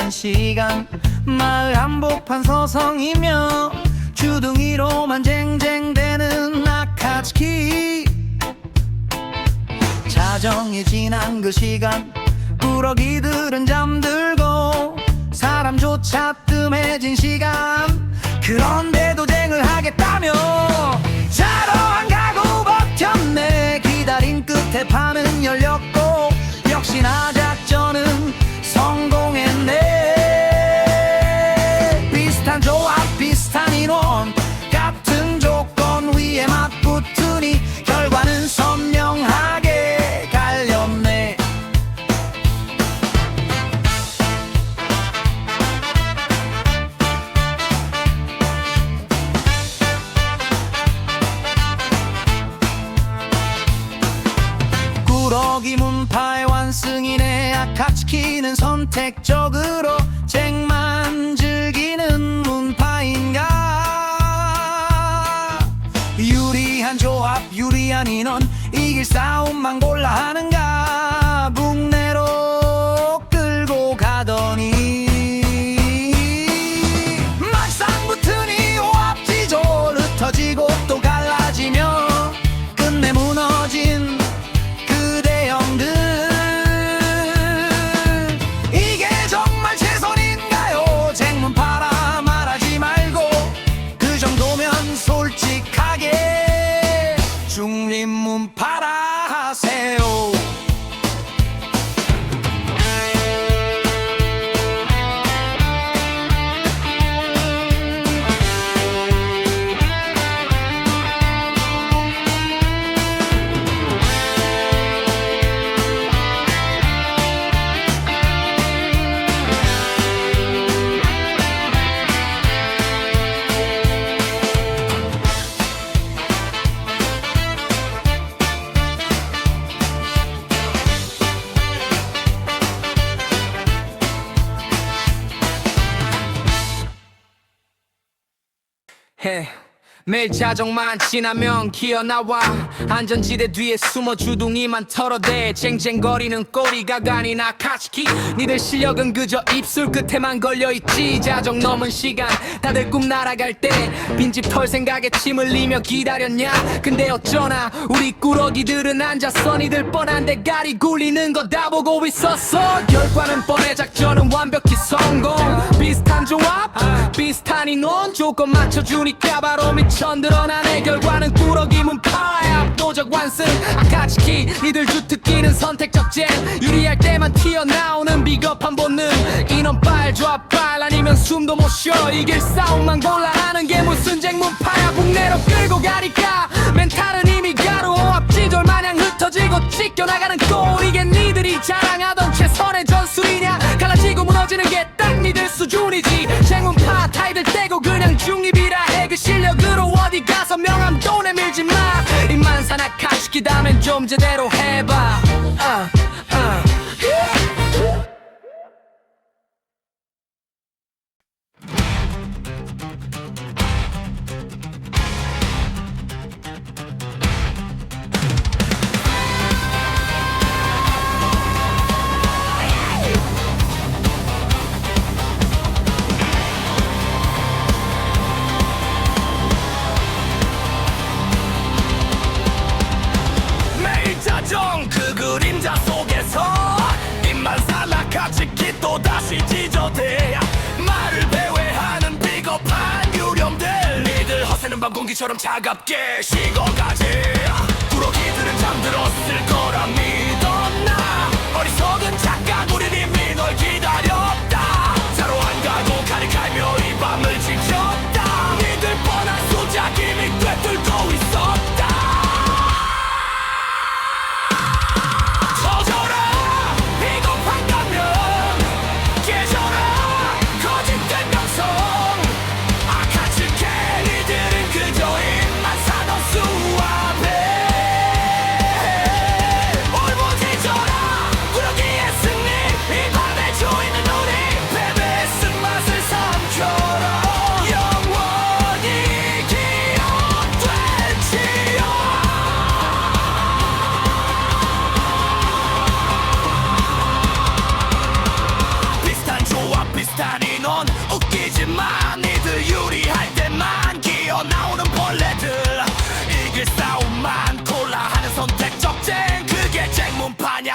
지난 시간 마을 한복판 서성이며 주둥이로만 쟁쟁대는 아카츠키. 자정이 지난 그 시간 꾸러기들은 잠들고 사람조차 뜸해진 시간. 그런데도 쟁을 하겠다며 자러 안 가고 버텼네. 기다린 끝에 판은 열렸고 역시나 작전은 성공했네. 비슷한 조합 비슷한 인원 같은 조건 위에 맞붙으니 결과는 선명하게 갈렸네. 꾸러기 문파의 완승이네. 아카츠키는 선택적으로 쟁만 즐기는 문파인가. 유리한 조합 유리한 인원 이길 싸움만 골라 하는가. 북내로 끌고 가더니 막상 붙으니 오합지졸 흩어지고 또 갈라지며 끝내 무너진 그대형들. 이게 정말 최선인가요? 쟁문 팔아 말하지 말고 그 정도면 솔직하게 중립문 팔아 하세요. 매일 자정만 지나면 기어나와 안전지대 뒤에 숨어 주둥이만 털어대. 쟁쟁거리는 꼬리가 가닌 아카츠키. 니들 실력은 그저 입술 끝에만 걸려있지. 자정 넘은 시간 다들 꿈 날아갈 때 빈집 털 생각에 침 흘리며 기다렸냐. 근데 어쩌나 우리 꾸러기들은 앉아서 니들 뻔한 대가리 굴리는 거 다 보고 있었어. 결과는 뻔해 작전은 완벽히 성공. 비슷한 조합 비슷한 인원 조건 맞춰주니까 바로 미쳐 드러나네. 결과는 꾸러기 문파의 압도적 완승. 아카츠키 니들 주특기는 선택적 쟁. 유리할 때만 튀어나오는 비겁한 본능. 인원빨 조합빨 아니면 숨도 못 쉬어. 이길 싸움만 골라 하는 게 무슨 쟁문파야. 북내로 끌고 가니까 멘탈은 이미 가루. 오합지졸 마냥 흩어지고 찢겨나가는 꼴. 이게 니들이 자랑하던 최선의 전술이냐. 갈라지고 무너지는 게 딱 니들 수준이지. 쟁문파 타입들 떼고 그냥 중립이라 해. 그 실력으로 어디 가서 명함도 내밀지 마. 이만산 아카츠키 다음엔 좀 제대로 해봐. 그 그림자 속에서 입만산 아카츠키 또다시 지저대. 말을 배회하는 비겁한 유령들. 니들 허세는 밤 공기처럼 차갑게 식어가지. 꾸러기들은 잠들었을 거라 믿었나. 어리석은 착각 우린 이미 널 기다렸다. 자로 안 가고 칼을 갈며 이 밤을 지켰다. 니들 뻔한 수작 이미 꿰뚫고 있었다.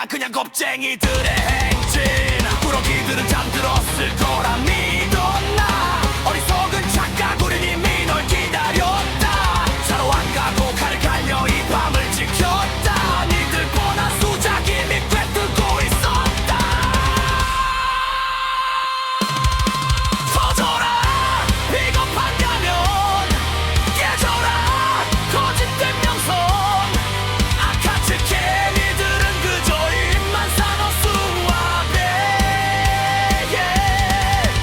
아니야 그냥 겁쟁이들의 행진. 꾸러기들은 잠들었을 거라 믿었나. 어리석은 착각 우린 이미 널 기다렸다. 사러 안 가고 칼을 갈려 이 밤을 지켰다. 니들 뻔한 수작 이미 꿰뚫고 있었다. 터져라 비겁한다면 깨져라 거짓된 명성. 아카츠케 니들은 그저 입만 사는 수화배.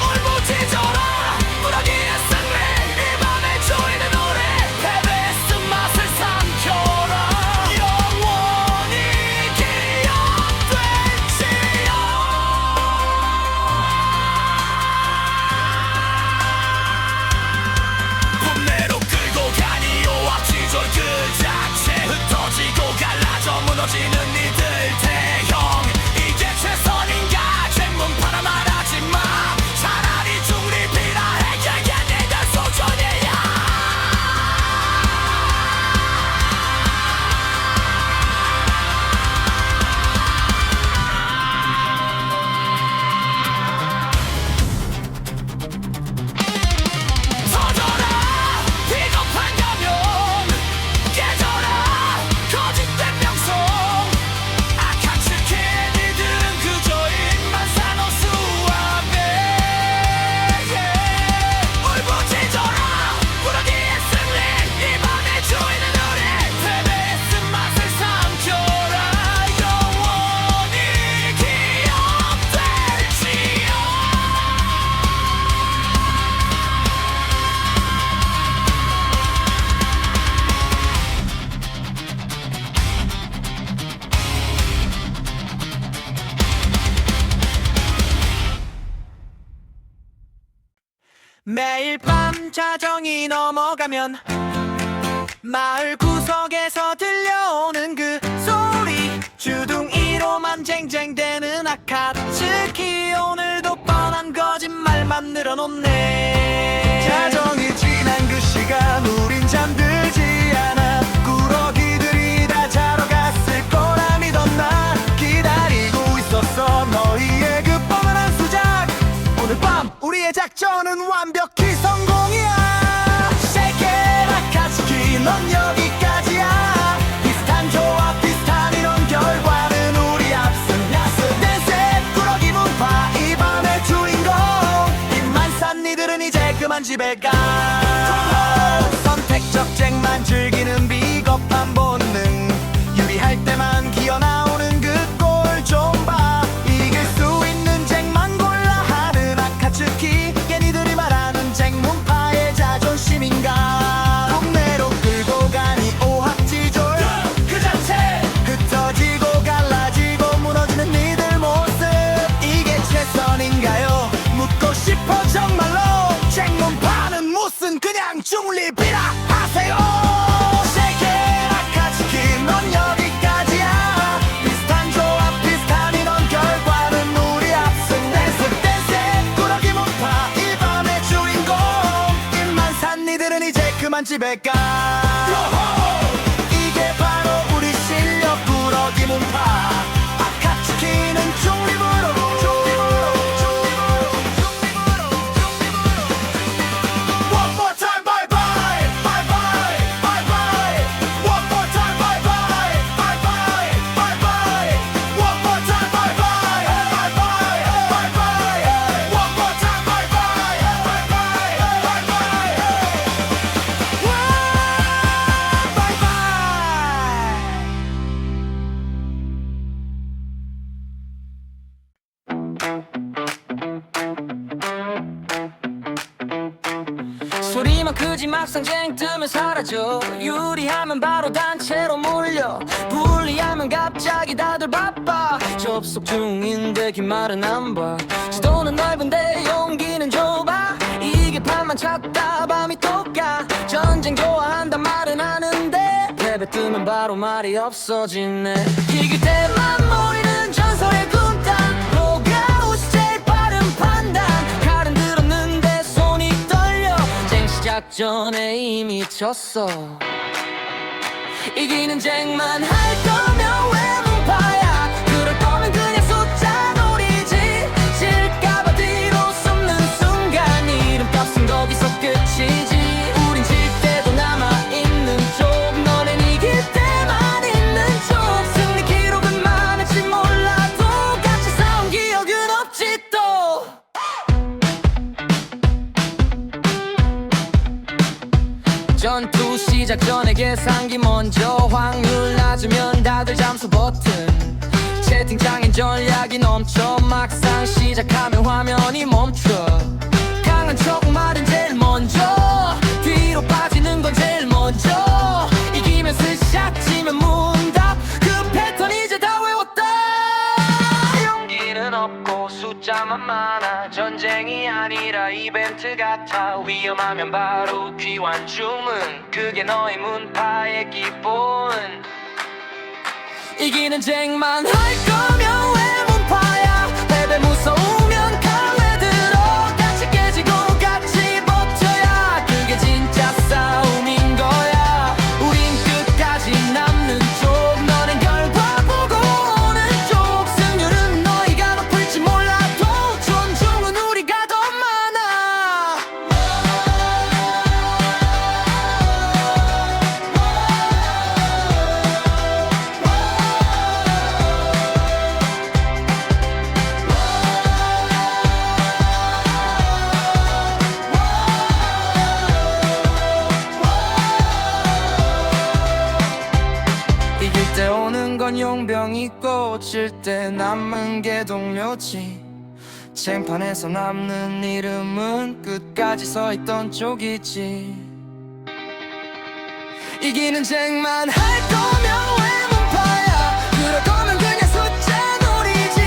울부짖어라 꾸러기의 승리. 이 밤에 조이는 노래 패배의 쓴맛을 삼켜라. 영원히 기억될지어. 분내로 끌고 가니 오합지졸 그 자체. 흩어지고 갈라져 무너지는 이들 대형. 이게 최선인가 쟁문파라 말하지마. 차라리 중립이라 해. 그게 니들 소중이야. 터져라 비겁한가면 깨져라 거짓된 명성. 아카츠케 니들은 그저 입만 사는 수화배. 울부짖어라 꾸러기의 승리. 이 밤에 조이는 노래 패배의 쓴맛을 삼켜라. 영원히 기억될지어. 매일 밤 자정이 넘어가면 마을 구석에서 들려오는 그 소리. 주둥이로만 쟁쟁대는 아카츠키. 오늘도 뻔한 거짓말만 늘어놓네. 자정이 지난 그 시간 우린 잠들지 않아. 꾸러기들이 다 자러 갔을 거라 믿었나. 기다리고 있었어 너희의 그 뻔한 수작. 오늘 밤 우리의 작전은 완벽히 성공이야. Shake it 아카츠키 넌 여기까지야. 비슷한 조합 비슷한 이런 결과는 우리 앞선 야스. 댄스 꾸러기 문파 이 밤의 주인공. 입만 산 니들은 이제 그만 집에 가. 선택적 쟁만 즐기는 비겁한 본능. 유리할 때만 기어나오는 그 꼴 좀 봐. 이길 수 있는 쟁만 골라 하는 아카츠키. 이게 니들이 말하는 쟁문파의 자존심인가. 동네로 끌고 가니 오합지졸 그 자체. 흩어지고 갈라지고 무너지는 니들 모습. 이게 최선인가요 묻고 싶어 정말로. 쟁문파는 무슨 그냥 중립이라 하세요. Shake it 아카츠키 넌 여기까지야. 비슷한 조합 비슷한 이런 결과는 우리 앞선 댄스. 댄스 꾸러기 문파 이 밤의 주인공. 입만 산 니들은 이제 그만 집에 가. 이게 바로 우리 실력 꾸러기 문파. 아카츠키는 중립으로. One more time, bye bye, bye bye, bye bye. One more time, bye bye, bye bye, bye bye. One more time, bye bye, bye bye, bye bye. One more time, bye bye, bye bye, bye bye. Bye 소리만 크지 막상 쟁 뜨면 사라져. 유리하면 바로 단체로 몰려. 불리하면 갑자기 다들 바빠. 접속 중인데 긴 말은 안 봐. 지도는 넓은데 용기는 좁아. 이게 밤만 찾다 밤이 또가. 전쟁 좋아한단 말은 하는데 패배 뜨면 바로 말이 없어지네. 이길 때만 모이는 전설의 군단. 로가우스 제일 빠른 판단. 칼은 들었는데 손이 떨려. 쟁 시작 전에 이미 졌어. 이기는 쟁만 할 거면 왜 문파야. 그럴 전투 시작 전에 계산기 먼저 확률 낮으면 다들 잠수 버튼 채팅창엔 전략이 넘쳐 막상 시작하면 화면이 멈춰 강한 척 말은 제일 먼저 뒤로 빠지는 건 제일 먼저 이기면 스샷 지면 문답 그 패턴 이제 다 외웠다 용기는 없고 숫자만 많아 전쟁이 아니라 이벤트 같아 위험하면 바로 귀환 주문 그게 너의 문파의 기본 이기는 쟁만 할 거면 왜 문파야 패배 무서우면 칼에 들어 같이 깨지고 같이 버텨야 그게 진짜 싸움인 거야 우린 끝까지 남는 쪽 너넨 결과 보고 오는 쪽 승률은 너희가 높을지 몰라도 존중은 우리가 더 많아 이길 때 오는 건 용병이고 질 때 남은 게 동료지 쟁판에서 남는 이름은 끝까지 서있던 쪽이지 이기는 쟁만 할 거면 왜 문파야 그럴 거면 그냥 숫자 놀이지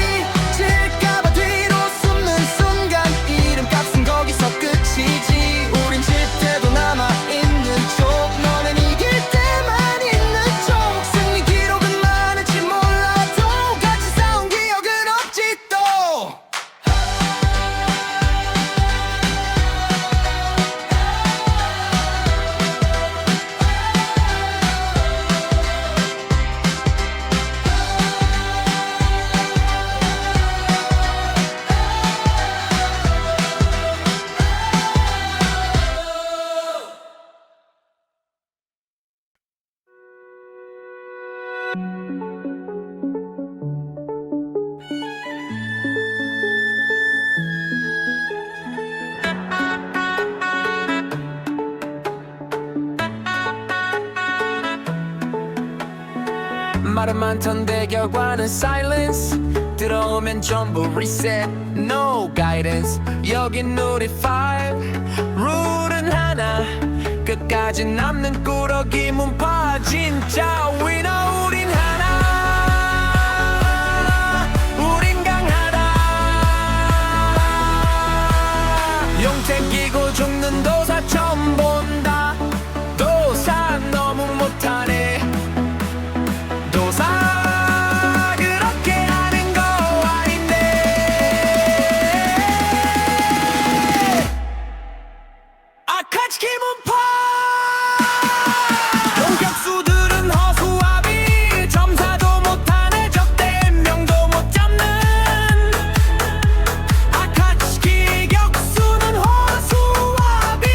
질까봐 뒤로 숨는 순간 이름값은 거기서 끝이지 우린 질 때도 남아있는 쪽 너는 이길 때만 있는 쪽 승리 기록은 많을지 몰라도 같이 싸운 기억은 없지 또 말은 많던데 결과는 silence 들어오면 전부 reset no guidance 여긴 우리 five 룰은 하나 끝까지 남는 꾸러기 문파 진짜 winner 우린 하나 우린 강하다 용태 끼고 죽는 도사 처음 본다 도사 너무 못하네 도사 그렇게 하는 거 아닌데 아카츠키 문파 용격수들은 허수아비 점사도 못하네 적대 명도 못 잡는 아카츠키 격수는 허수아비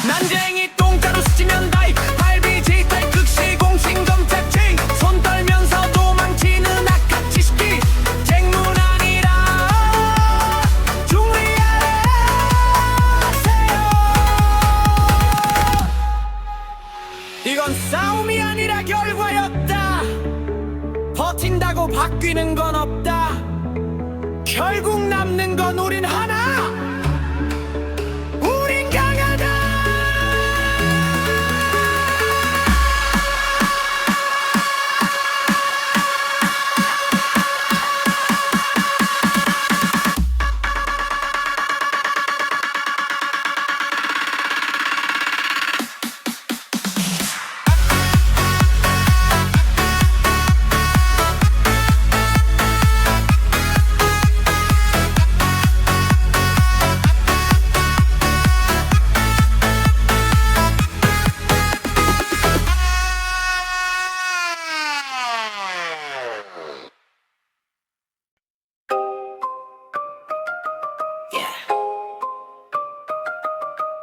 난쟁이 똥자루 스치면 다이 발비지 탈극시 공신검착지 손 떨면서 도망치는 아카치시키 쟁문 아니라 중리하세요 이건 싸움이 아니라 결과였다 버틴다고 바뀌는 건 없다 결국 남는 건 우린 하나 우린 강하다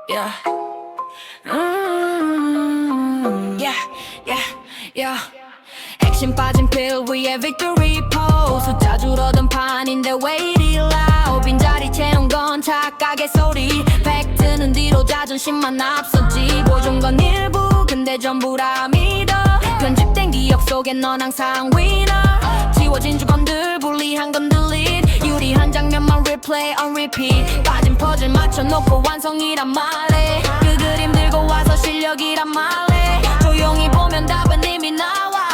Yeah. Yeah, yeah, yeah. 액션 빠진 필 위에 victory pose 숫자 줄어든 판인데 왜 이리 loud 빈자리 채운 건 착각의 소리 팩트는 뒤로 자존심만 앞섰지 보여준 건 일부 근데 전부라 믿어 편집된 기억 속엔 넌 항상 위너 지워진 주권들 불리한 건 delete 유리한 장면만 replay on repeat 빠진 퍼즐 맞춰놓고 완성이란 말해 그 그림 들고 와서 실력이란 말해 조용히 보면 답은 이미 나와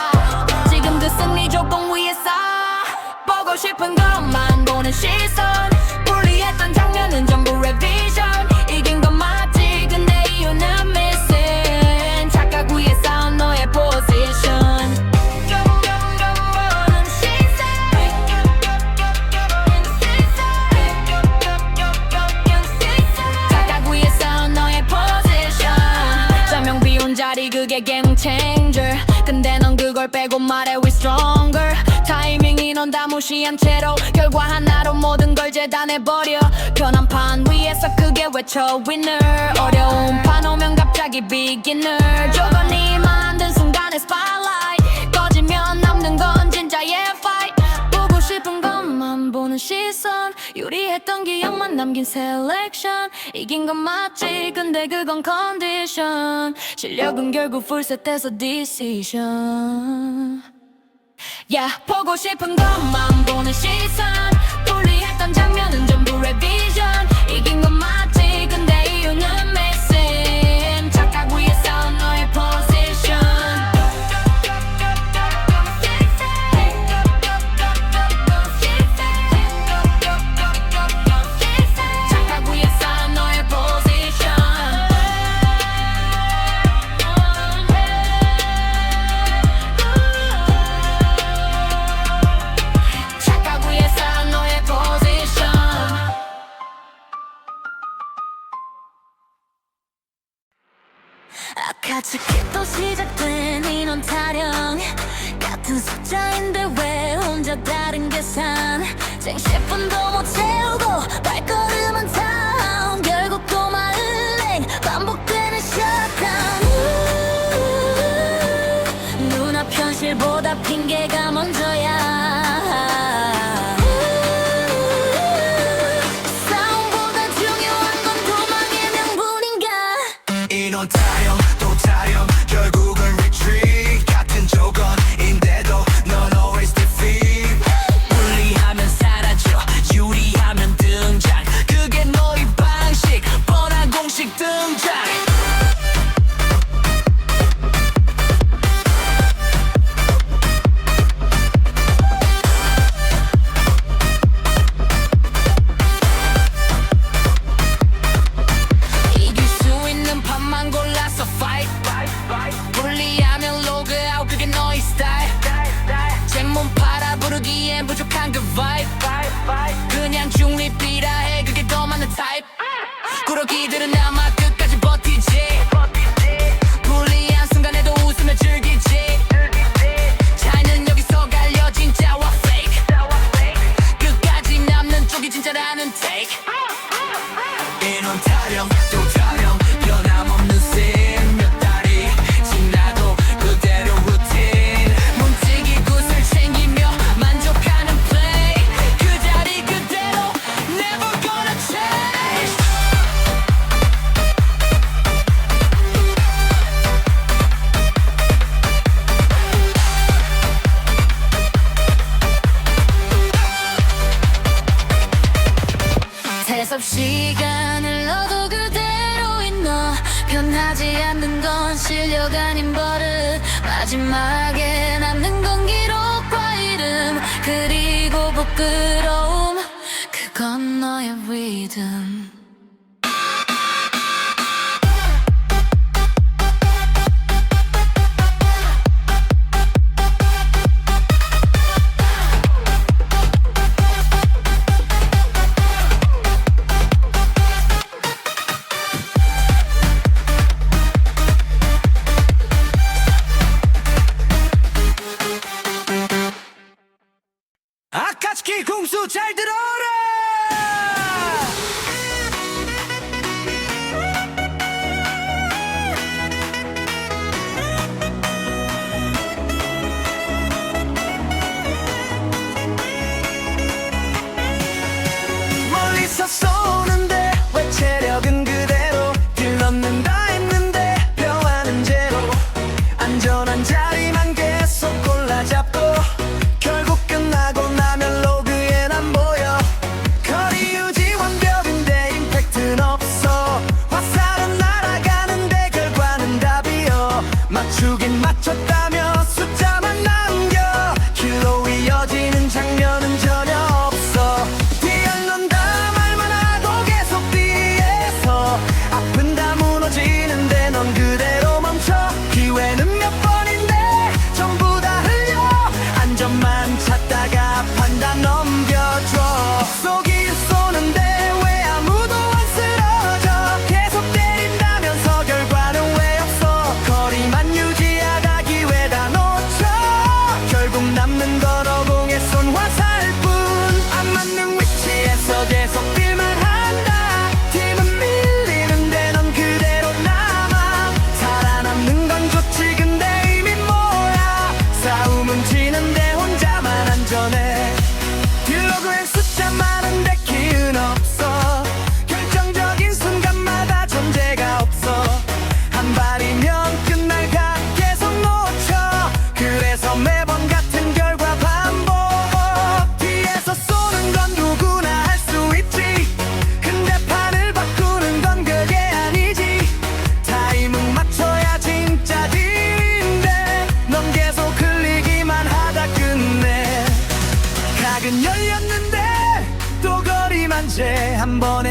지금 그 승리 조건 위에서 보고 싶은 것만 보는 시선 불리했던 장면은 전부 revision 이긴 건 맞지 근데 이유는 missing 착각 위에 쌓은 너의 position 보는 시선 착각 위에 쌓은 너의 position 조명 비운 자리 그게 game changer 근데 넌 그걸 빼고 말해 we stronger 타이밍이 넌 다 무시한 채로 결과 하나로 모든 걸 재단해버려 편한 판 위에서 크게 외쳐 winner 어려운 판 오면 갑자기 beginner 저건 네 만든 순간의 spotlight 꺼지면 남는 건 진짜의 fight 보고 싶은 것만 보는 시선 유리했던 기억만 남긴 selection 이긴 건 맞지 근데 그건 condition 실력은 결국 풀셋에서 decision yeah, 보고 싶은 것만 보는 시선 불리했던 장면은 전부 revision 이긴 건 맞지 근데 이유는 missing 착각 위에 쌓은 너의 position 착각 위에 쌓은 너의 position 착각 위에 쌓은 너의 position 아카츠키 또 시작된 인원 타령 같은 숫자인데 왜 혼자 다른 계산 생시분도 못 채우고 발걸음은 다운 결국 또 마을행 반복되는 셧다운 눈앞 현실보다 핑계가 먼저야 싸움보다 중요한 건 도망의 명분인가 인원 타령 또 타령 결국은 retreat 같은 조건인데도 넌 always defeat 불리하면 사라져 유리하면 등장 그게 너의 방식 뻔한 공식 등장 이길 수 있는 판만 골라서 fight 불리하면 log out 그게 너의 스타일 제몸 팔아 부르기엔 부족한 그 vibe 그냥 중립이라 해 그게 더 맞는 타입 꾸러기들은 아마 끝까지 버티지 불리한 순간에도 웃으며 즐기지 차이는 여기서 갈려 진짜와 fake 끝까지 남는 쪽이 진짜라는 take 인원 타령 또 타령 변함없는 셈 몇 달이 지나도 그대로 루틴 문지기 굿을 챙기며 만족하는 play 그 자리 그대로 never gonna change 세섭 시간을 넣어도 그대로인 너 변하지 않는 건 실력 아닌 버릇 마지막에 남는 건 기록과 이름 그리고 부끄러움 그건 너의 리듬 아카츠키 궁수 잘 들어라 멀리서 쏘는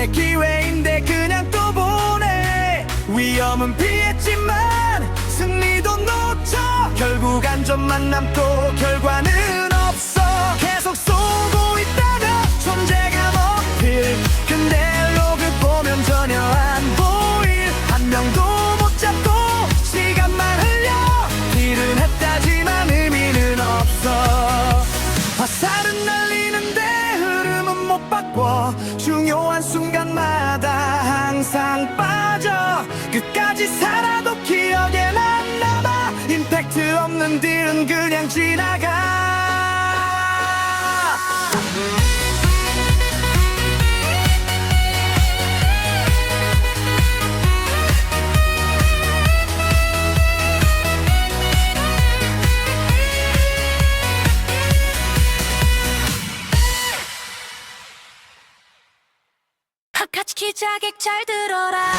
번의 기회인데 그냥 또 보내. 위험은 피했지만 승리도 놓쳐. 결국 안전만 남고 결과는 없어. 계속 쏘고 있다가 존재감 어필. 근데 로그 보면 전혀 안 보일. 한 명도 못 잡고 시간만 흘려. 딜은 했다지만 의미는 없어. 화살은 날리는데 흐름은 못 바꿔. 중요한 순간마다 항상 빠져. 끝까지 살아도 기억에 난 남아. 임팩트 없는 딜은 그냥 지나가. 아카츠키 자객 잘 들어라.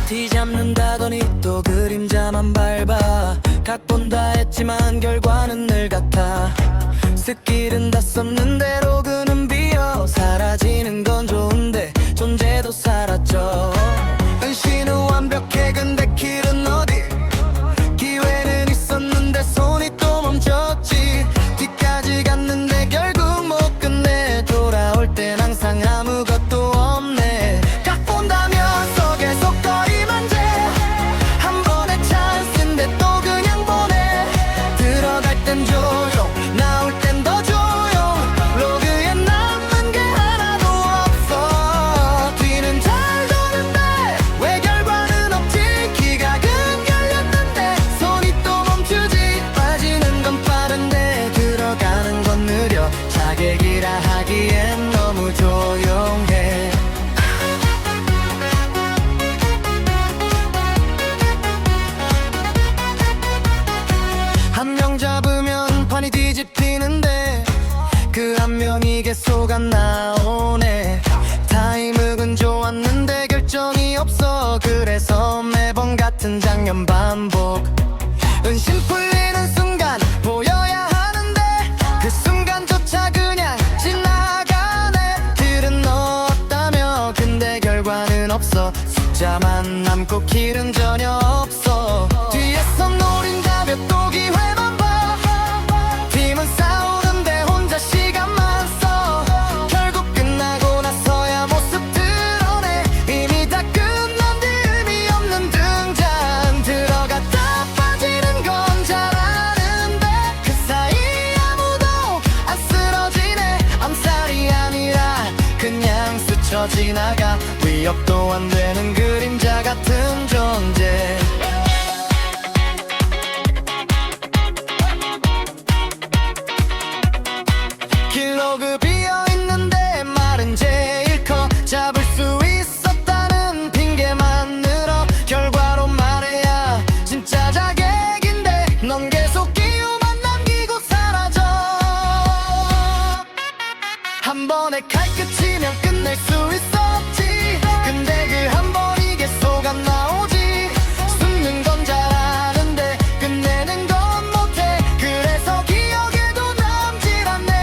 뒤잡는다더니 또 그림자만 밟아. 각본다 했지만 결과는 늘 같아. 스킬은 다 썼는데 로그는 비어. 사라지는 건 좋은데 존재도 사라져. 은신은 완벽해 근데 킬은 어디. 기회는 있었는데 손이 또 멈췄지. 뒤까지 갔는데 결국 못 끝내. 돌아올 땐 항상 아무것도 없네. 각본다면서 계속 거리만 재. 한 번의 찬스인데 또 그냥 보내. 들어갈 땐 조용 나올 땐 더 조용. 로그에 남는 게 하나도 없어. 뒤는 잘 도는데 왜 결과는 없지. 기각은 열렸는데 손이 또 멈추지. 빠지는 건 빠른데 들어가는 건 느려. 자객이라 하기엔 너무 조용해. 한 명 잡으면 판이 뒤집히는데 그 한 명이 계속 안 나오네. 타이밍은 좋았는데 결정이 없어. 그래서 매번 같은 장면 반복. 은신 풀리는 순간 보여야 하는데 그 순간조차 그냥 지나가네. 딜은 넣었다며 근데 결과는 없어. 숫자만 남고 킬은 전혀 없어. 뒤에서 노린다며 또 기회만 봐. 팀은 싸우는데 혼자 시간만 써. 결국 끝나고 나서야 모습 드러내. 이미 다 끝난 뒤 의미 없는 등장. 들어갔다 빠지는 건 잘 아는데 그 사이 아무도 안 쓰러지네. 암살이 아니라 그냥 스쳐 지나가. 위협도 안 되는 그림자 같은 존재. 킬로그 비어있는데 말은 제일 커. 잡을 수 있었다는 핑계만 늘어. 결과로 말해야 진짜 자객인데 넌 계속 기호만 남기고 사라져. 한 번에 칼끝이면 끝낼 수 있었지. 근데 그 한 번이 계속 안 나오지. 숨는 건 잘 아는데 끝내는 건 못해. 그래서 기억에도 남질 않네.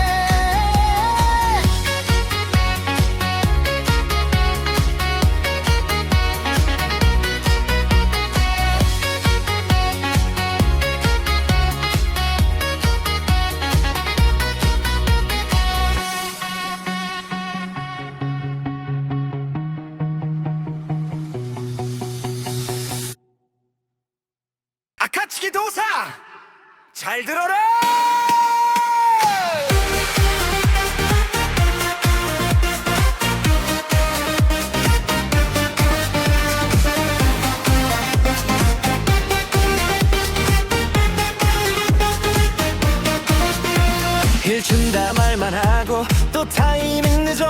아카츠키 도사 잘 들어라. 일 준다 말만 하고 또 타이밍 늦어.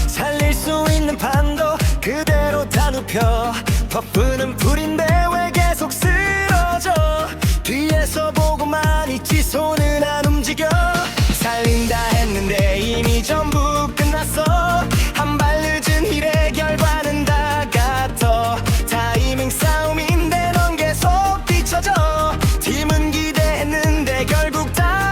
살릴 수 있는 판도 그대로 다 눕혀. 버프는 풀인데 왜 계속 쓰러져. 뒤에서 보고만 있지 손은 안 움직여. 살린다 했는데 이미 전부 끝났어. 한 발 늦은 힐의 결과는 다 같아. 타이밍 싸움인데 넌 계속 뒤쳐져. 팀은 기대했는데 결국 다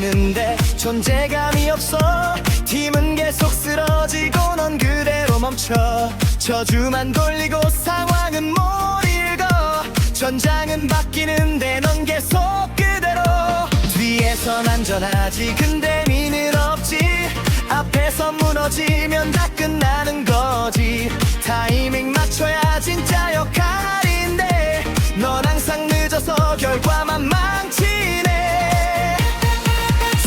바뀌는데 존재감이 없어. 팀은 계속 쓰러지고 넌 그대로 멈춰. 저주만 돌리고 상황은 못 읽어. 전장은 바뀌는데 넌 계속 그대로. 뒤에선 안전하지 근데 미는 없지. 앞에서 무너지면 다 끝나는 거지. 타이밍 맞춰야 진짜 역할인데 넌 항상 늦어서 결과만 망치네.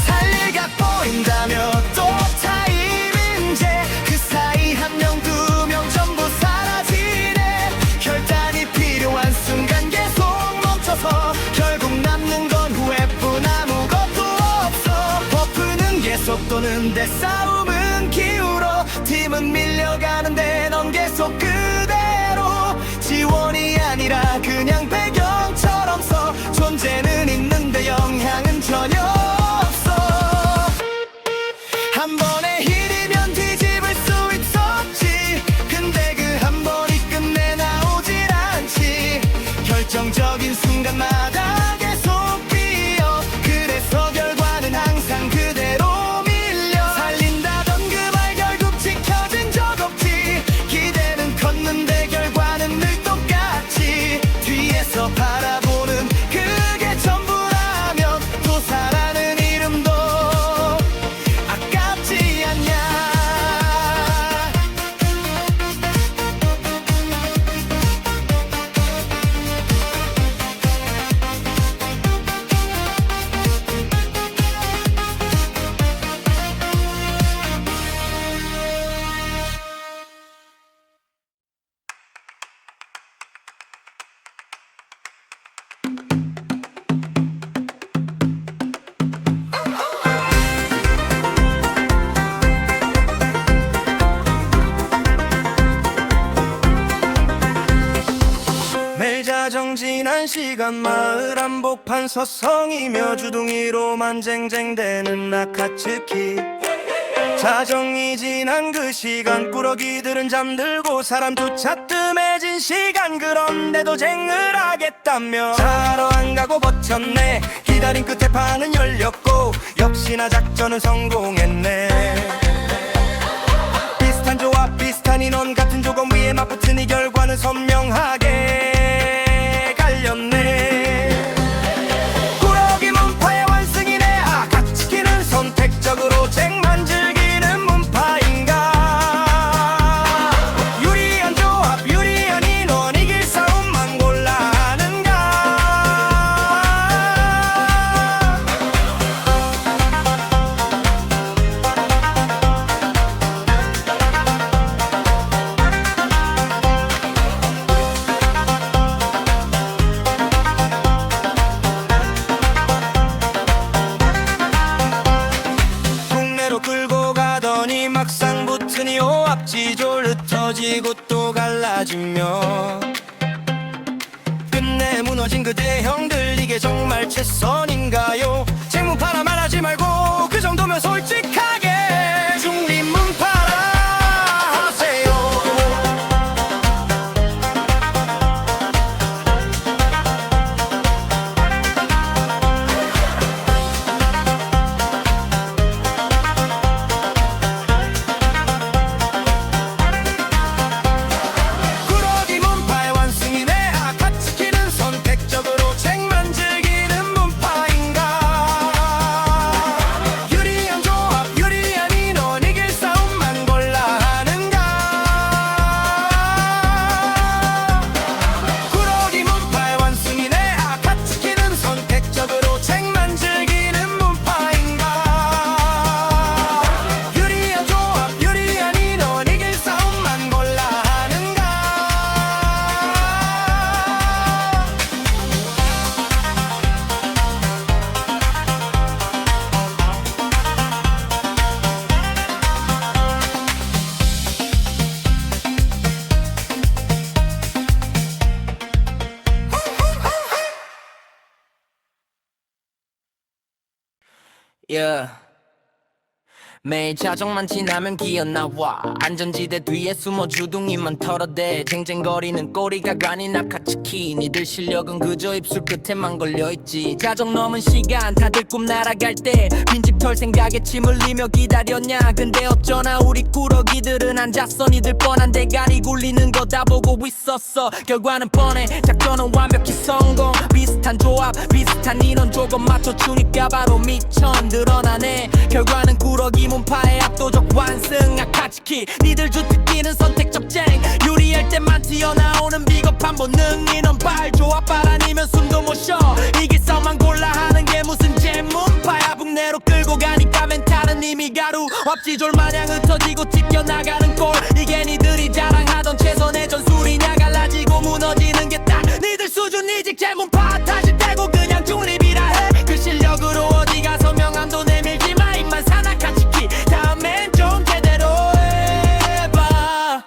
살 각 보인다며 또 타임 문제. 그 사이 한 명 두 명 전부 사라지네. 결단이 필요한 순간 계속 멈춰서 결국 남는 건 후회뿐 아무것도 없어. 버프는 계속 도는데 싸움은 기울어. 팀은 밀려가는데 넌 계속 그대로. 지원이 아니라 그냥 배경처럼 서. 존재는 있는데 영향은 전혀 없어. 한 번의 힐이면 뒤집을 수 있었지. 근데 그 한 번이 끝내 나오질 않지. 결정적인 순간마다 계속 비어. 그래서 결과는 항상 그대로 밀려. 살린다던 그 말 결국 지켜진 적 없지. 기대는 컸는데 결과는 늘 똑같지. 뒤에서 바라보는 그게 전부라면 또 사라는 이름도 아깝지 않냐. 멜자정진한 시간 마을 한복판 서성이며 주둥이로만 쟁쟁대는 아카츠키. 자정이 지난 그 시간 꾸러기들은 잠들고 사람조차 뜸해진 시간. 그런데도 쟁을 하겠다며 자러 안 가고 버텼네. 기다린 끝에 판은 열렸고 역시나 작전은 성공했네. 비슷한 조합 비슷한 인원 같은 조건 위에 맞붙으니 결과는 선명하게 갈렸네. 꾸러기 문파의 완승이네. 아카츠키는 선택적으로 쟁만 즐기는 문파인가. 유리한 조합 유리한 인원 이길 싸움만 골라 하는가. 동네로 끌고 가더니 막상 붙으니 오합지졸 흩어지고 또 갈라지며 끝내 무너진 그 대형들 이게 정말 최선인가요? 쟁문파라 말하지 말고 그 정도면 솔직하게 중립문파라 하세요. 꾸러기 문파의 완승이네. 아카츠키는 선택적으로 쟁만 즐기는 문파인가. 유리한 조합 유리한 인원 이길 싸움만 골라 하는가. 꾸러기 문파의 완승이네. 아카츠키는 선택적으로 쟁만 즐기는 문파인가. 유리한 조합 유리한 인원 이길 싸움만 골라 하는가. Yeah. 매일 자정만 지나면 기어나와 안전지대 뒤에 숨어 주둥이만 털어대 쟁쟁거리는 꼬리가 간이 낙하치키 니들 실력은 그저 입술 끝에만 걸려있지 자정 넘은 시간 다들 꿈 날아갈 때 빈집 털 생각에 침 흘리며 기다렸냐 근데 어쩌나 우리 꾸러기들은 앉았어 니들 뻔한 대가리 굴리는 거 다 보고 있었어 결과는 뻔해 작전은 완벽히 성공 비슷한 조합 비슷한 인원 조금 맞춰주니까 바로 미천 드러나네 결과는 꾸러기 문파의 압도적 완승 아카츠키 니들 주특기는 선택 접쟁 유리할 때만 튀어나오는 비겁한 본능 인원 발조합 아니면 숨도 못 쉬어 이길 싸움만 골라 하는 게 무슨 잼문파야 북내로 끌고 가니까 멘탈은 이미 가루 엎지졸 마냥 흩어지고 찢겨나가는 꼴 이게 니들이 자랑하던 최선의 전술이냐 갈라지고 무너지는 게 딱 니들 수준 이직 잼문파 다시 떼고 그냥 중립이라 해 그 실력으로 어디 가서 명함도 내밀지 마 입만 사나카치키 다음엔 좀 제대로 해봐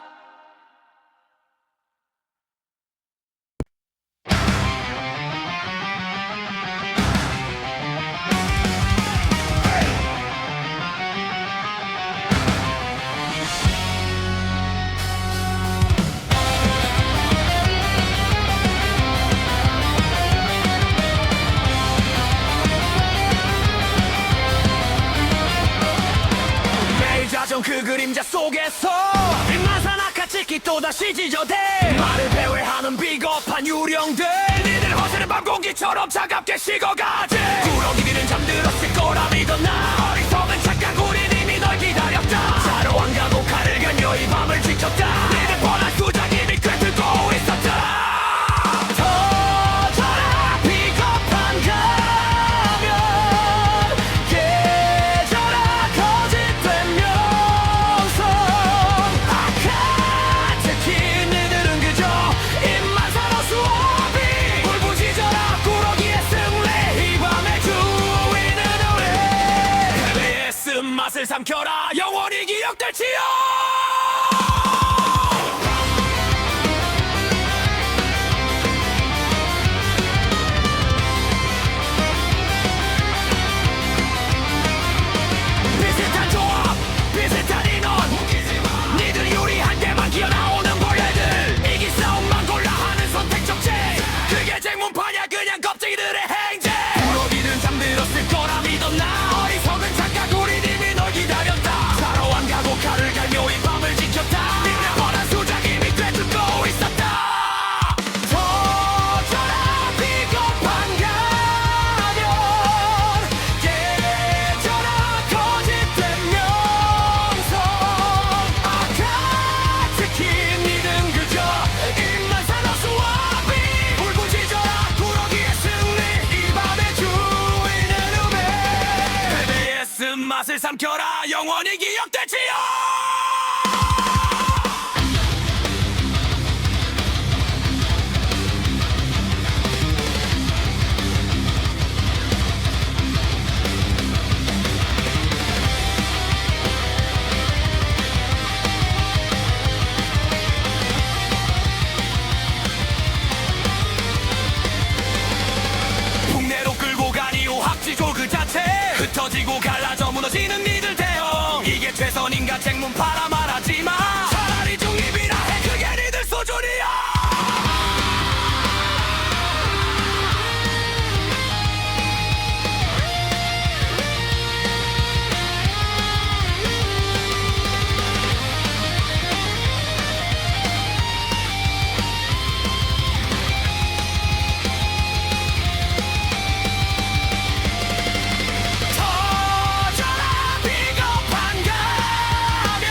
매일 자정 그 그림자 속에서 입만산 아카츠키 또다시 지저대 말을 배회하는 비겁한 유령들 니들 허세는 밤 공기처럼 차갑게 식어가지 꾸러기들은 잠들었을 거라 믿어 나 어리석은 착각 우린 이미 널 기다렸다 자러 안 가고 칼을 갈며 이 밤을 지켰다 니들 뻔한 수작 이미 꿰뚫고 있었다 터져라 비겁한 가면 깨져라 거짓된 명성 아카츠키 니들은 그저 입만 살아 수업이 울부짖어라 꾸러기의 승리 이 밤의 주인은 우리 패배의 쓴맛을 삼켜라 영원히 기억될지어 비슷한 조합 비슷한 인원 니들 유리한 데만 기어나오는 벌레들 이기 싸움만 골라 하는 선택 정책 그게 쟁문파냐 그냥 겁쟁이들의 행제 꾸러기는 잠들었을 거라 믿었나 어리석은 착각 우린 이미 널 기다렸다 사러 안 가고 칼을 갈며 이 밤을 지켰다 니네 뻔한 수작 이미 꿰뚫고 있었다 터져라 비겁한 가면 깨져라 거짓된 명성 아카츠키 니는 그저 입만 살아 수업이 울부짖어라 꾸러기의 승리 이 밤의 주인은 우리 패배의 쓴맛을 삼켜라 영원히 기억될지어 북내로 끌고 가니 오합지졸 그 자체 흩어지고 갈라져 무너지는 니들 대형 이게 최선인가 쟁문파라 말하지마 차라리 중립이라 해 그게 니들 수준이야 터져라 비겁한 가면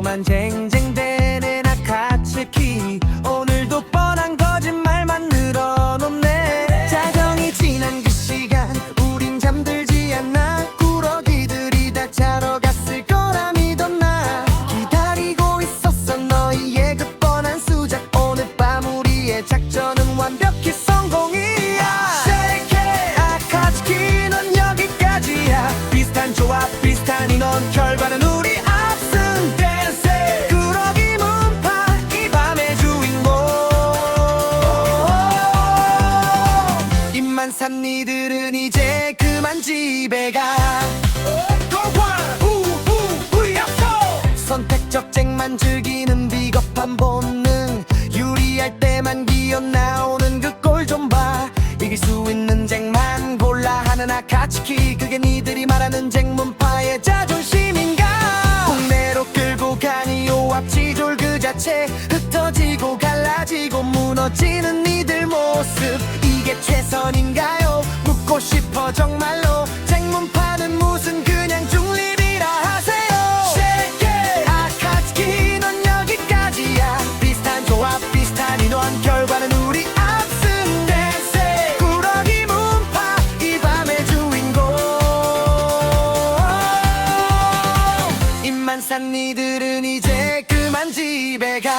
자꾸만 쟁쟁대는 아카츠키 오늘도 뻔한 거짓말만 늘어놓네 자정이 지난 그 시간 우린 잠들지 않나 꾸러기들이 다 자러 갔을 거라 믿었나 기다리고 있었어 너희의 그 뻔한 수작 오늘 밤 우리의 작전은 완벽히 성공이야 Shake 아카츠키 넌 여기까지야 비슷한 조합 비슷한 인원 결과는 우리 앞선 댄스 꾸러기 문파 이 밤의 주인공 입만 산 니들은 이제 그만 집에 가 선택적 쟁만 즐기는 비겁한 본능 유리할 때만 기어 나오는 그 꼴 좀 봐 이길 수 있는 쟁만 골라 하는 아카츠키 그게 니들이 말하는 쟁문파의 자존심인가 국내로 끌고 가니 오합지졸 그 자체 흩어지고 갈라지고 무너지는 니들 모습 이게 최선인가요 묻고 싶어 정말로 쟁문파는 무슨 그냥 중립이라 하세요 Shake it 아카츠키 넌 여기까지야 비슷한 조합 비슷한 인원 결과는 우리 앞선 댄스 꾸러기 문파 이 밤의 주인공 입만 산 니들은 이제 그만 집에 가